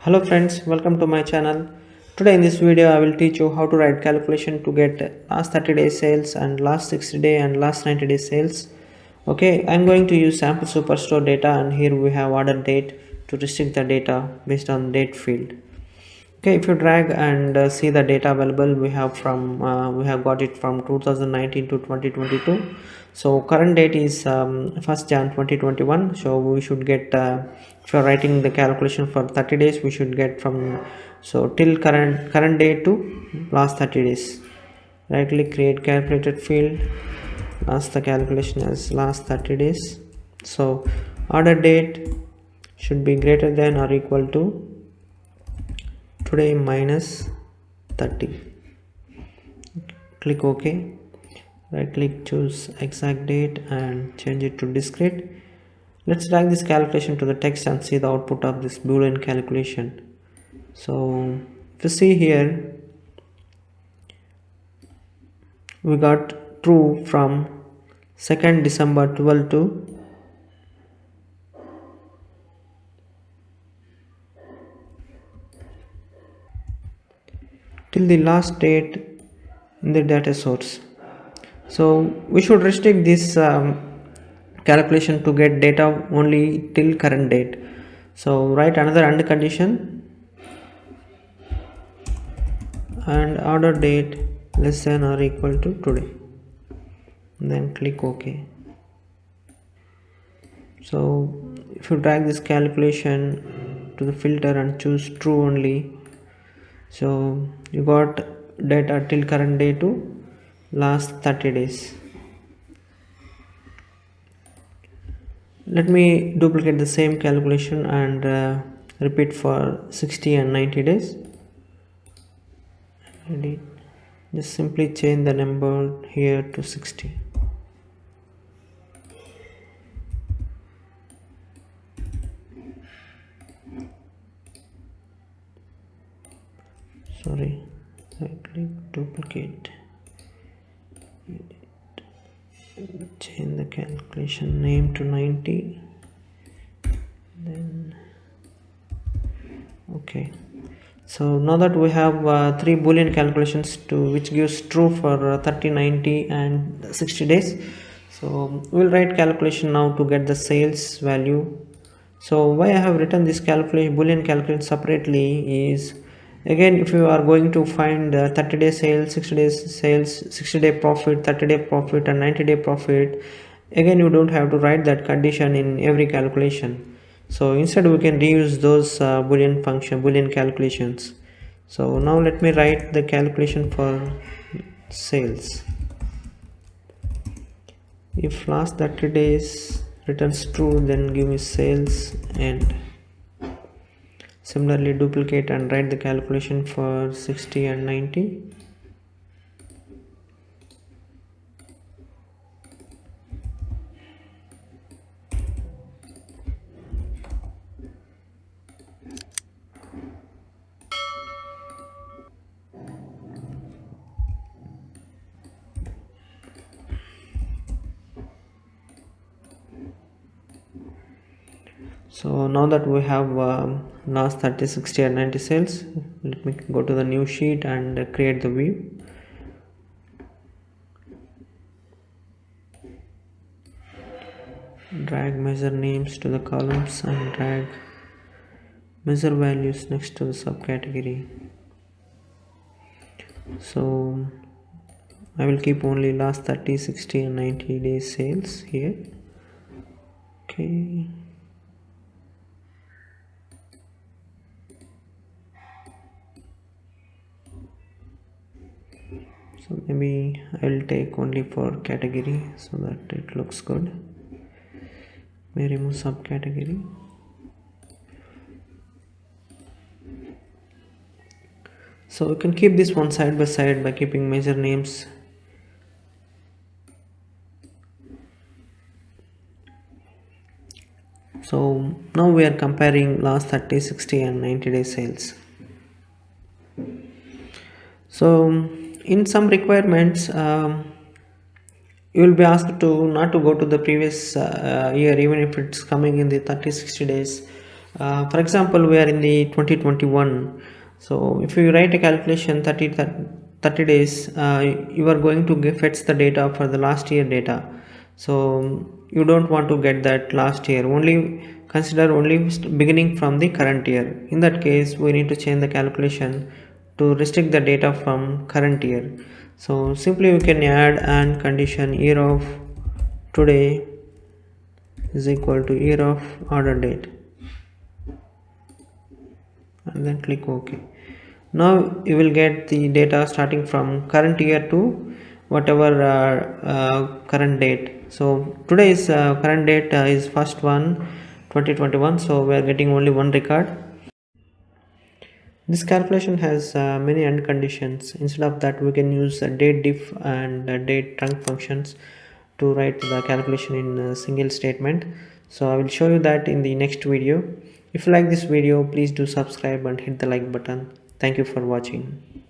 Hello friends, welcome to my channel. Today in this video I will teach you how to write calculation to get last 30 days sales and last 60 day and last 90 days sales. Okay, I'm going to use sample superstore data, and here we have order date to restrict the data based on date field. Okay, if you drag and see the data available, we have got it from 2019 to 2022. So current date is 1st Jan 2021. So we should get if you're writing the calculation for 30 days, we should get from so till current date to last 30 days. Right click, create calculated field, last the calculation as last 30 days. So order date should be greater than or equal to today minus 30. Click OK. Right click, choose exact date and change it to discrete. Let's drag this calculation to the text and see the output of this boolean calculation. So if you see here, we got true from 2nd December 12 to till the last date in the data source. So we should restrict this calculation to get data only till current date. So write another AND condition and order date less than or equal to today, then click OK. So if you drag this calculation to the filter and choose true only, so you got data till current day to last 30 days. Let me duplicate the same calculation and repeat for 60 and 90 days. Just simply change the number here to 60. Sorry, right click, duplicate, change the calculation name to 90, then okay. So now that we have three boolean calculations to which gives true for 30, 90 and 60 days. So we'll write calculation now to get the sales value. So why I have written this calculation boolean calculation separately is, again, if you are going to find 30 day sales, 60 days sales, 60 day profit, 30 day profit and 90 day profit, again you don't have to write that condition in every calculation. So instead we can reuse those boolean calculations. So now let me write the calculation for sales. If last 30 days returns true, then give me sales end. Similarly, duplicate and write the calculation for 60 and 90. So now that we have last 30, 60 and 90 sales, let me go to the new sheet and create the view. Drag measure names to the columns and drag measure values next to the subcategory. So I will keep only last 30, 60 and 90 days sales here. Okay. So maybe I will take only for category so that it looks good. May remove subcategory. So you can keep this one side by side by keeping measure names. So now we are comparing last 30, 60 and 90 day sales. So in some requirements, you will be asked to not to go to the previous year, even if it's coming in the 30, 60 days. For example, we are in the 2021. So if you write a calculation 30 days, you are going to fetch the data for the last year data. So you don't want to get that last year, only consider only beginning from the current year. In that case, we need to change the calculation to restrict the data from current year. So simply we can add and condition year of today is equal to year of order date, and then click OK. Now you will get the data starting from current year to whatever current date. So today's current date is first one 2021, so we are getting only one record. This calculation has many end conditions. Instead of that, we can use date diff and date trunc functions to write the calculation in a single statement. So I will show you that in the next video. If you like this video, please do subscribe and hit the like button. Thank you for watching.